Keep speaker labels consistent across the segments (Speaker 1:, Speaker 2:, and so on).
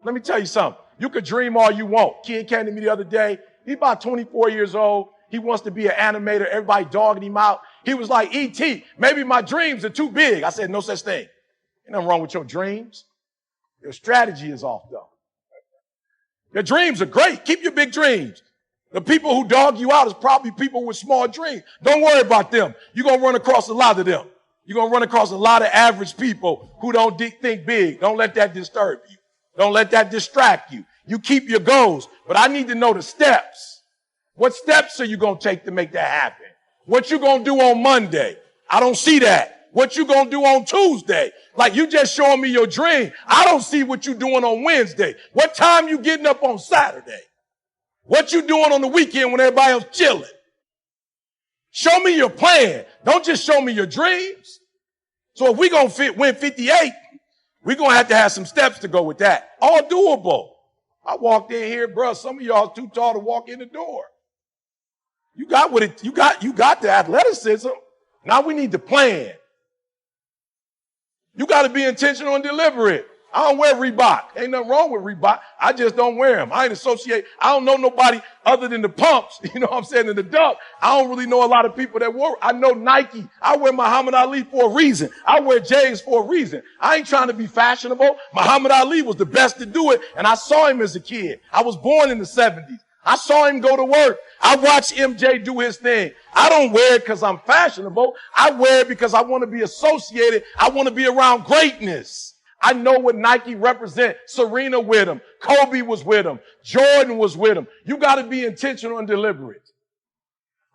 Speaker 1: Let me tell you something. You could dream all you want. Kid came to me the other day. He's about 24 years old. He wants to be an animator. Everybody dogging him out. He was like, E.T., maybe my dreams are too big. I said, no such thing. Ain't nothing wrong with your dreams. Your strategy is off, though. Your dreams are great. Keep your big dreams. The people who dog you out is probably people with small dreams. Don't worry about them. You're going to run across a lot of them. You're going to run across a lot of average people who don't think big. Don't let that disturb you. Don't let that distract you. You keep your goals. But I need to know the steps. What steps are you going to take to make that happen? What you going to do on Monday? I don't see that. What you going to do on Tuesday? Like you just showing me your dream. I don't see what you doing on Wednesday. What time you getting up on Saturday? What you doing on the weekend when everybody else chilling? Show me your plan. Don't just show me your dreams. So if we going to win 58, we're going to have some steps to go with that. All doable. I walked in here, bro. Some of y'all too tall to walk in the door. You got what it, you got the athleticism. Now we need to plan. You got to be intentional and deliberate. I don't wear Reebok. Ain't nothing wrong with Reebok. I just don't wear them. I ain't associate. I don't know nobody other than the pumps. You know what I'm saying? In the dunk. I don't really know a lot of people that wear. I know Nike. I wear Muhammad Ali for a reason. I wear J's for a reason. I ain't trying to be fashionable. Muhammad Ali was the best to do it. And I saw him as a kid. I was born in the 70s. I saw him go to work. I watched MJ do his thing. I don't wear it because I'm fashionable. I wear it because I want to be associated. I want to be around greatness. I know what Nike represent. Serena with him. Kobe was with him. Jordan was with him. You got to be intentional and deliberate.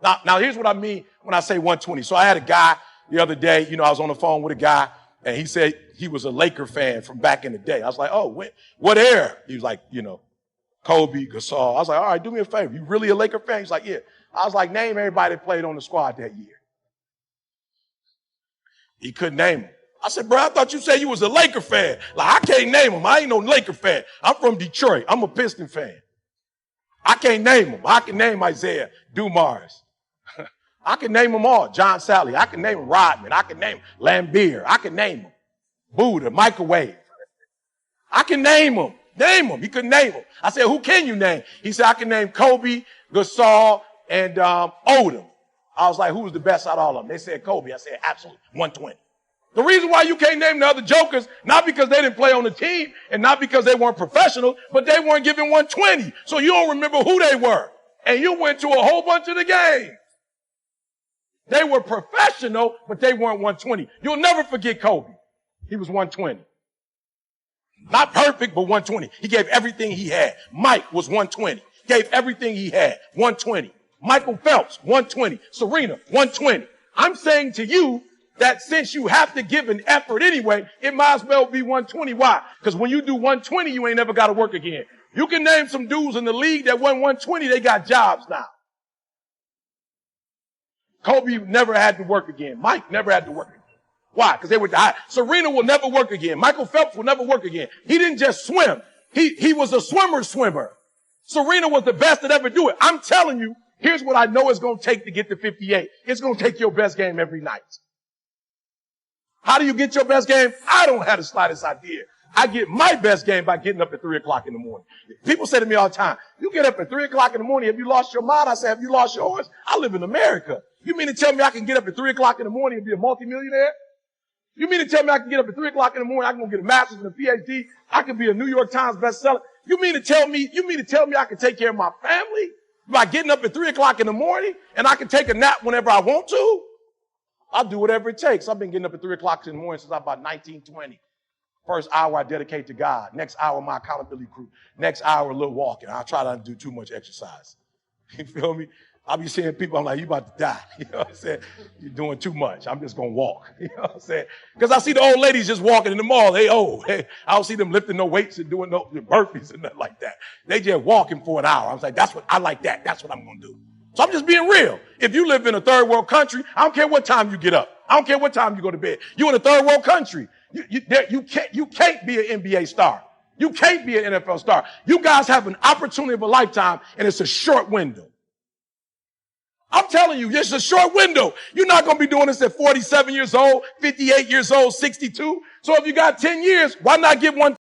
Speaker 1: Now here's what I mean when I say 120. So I had a guy the other day, I was on the phone with a guy and he said he was a Laker fan from back in the day. I was like, oh, what era? He was like, Kobe, Gasol. I was like, all right, do me a favor. You really a Laker fan? He's like, yeah. I was like, name everybody that played on the squad that year. He couldn't name them. I said, bro, I thought you said you was a Laker fan. Like, I can't name them. I ain't no Laker fan. I'm from Detroit. I'm a Piston fan. I can't name them. I can name Isaiah Dumars. I can name them all. John Sally. I can name them Rodman. I can name Lambeer. I can name them. Buddha, Microwave. I can name them. Name them. He couldn't name them. I said, who can you name? He said, I can name Kobe, Gasol, and Odom. I was like, who was the best out of all of them? They said Kobe. I said, absolutely, 120. The reason why you can't name the other jokers, not because they didn't play on the team and not because they weren't professional, but they weren't given 120. So you don't remember who they were. And you went to a whole bunch of the games. They were professional, but they weren't 120. You'll never forget Kobe. He was 120. Not perfect, but 120. He gave everything he had. Mike was 120. Gave everything he had. 120. Michael Phelps, 120. Serena, 120. I'm saying to you that since you have to give an effort anyway, it might as well be 120. Why? Because when you do 120, you ain't never got to work again. You can name some dudes in the league that won 120, they got jobs now. Kobe never had to work again. Mike never had to work again. Why? Because they were high. Serena will never work again. Michael Phelps will never work again. He didn't just swim. He was a swimmer. Serena was the best that ever do it. I'm telling you, here's what I know it's going to take to get to 58. It's going to take your best game every night. How do you get your best game? I don't have the slightest idea. I get my best game by getting up at 3 o'clock in the morning. People say to me all the time, you get up at 3 o'clock in the morning, have you lost your mind? I say, have you lost yours? I live in America. You mean to tell me I can get up at 3 o'clock in the morning and be a multimillionaire? You mean to tell me I can get up at 3 o'clock in the morning, I can go get a master's and a PhD, I can be a New York Times bestseller? You mean to tell me I can take care of my family by getting up at 3 o'clock in the morning and I can take a nap whenever I want to? I'll do whatever it takes. I've been getting up at 3 o'clock in the morning since I'm about 19, 20. First hour I dedicate to God. Next hour, my accountability group. Next hour, a little walking. I'll try not to do too much exercise. You feel me? I'll be seeing people, I'm like, you about to die. You know what I'm saying? You're doing too much. I'm just going to walk. You know what I'm saying? Because I see the old ladies just walking in the mall. They old. I don't see them lifting no weights and doing no burpees and nothing like that. They just walking for an hour. I'm like, I like that. That's what I'm going to do. So I'm just being real. If you live in a third world country, I don't care what time you get up. I don't care what time you go to bed. You're in a third world country. You can't be an NBA star. You can't be an NFL star. You guys have an opportunity of a lifetime, and it's a short window. I'm telling you, it's a short window. You're not going to be doing this at 47 years old, 58 years old, 62. So if you got 10 years, why not get 120?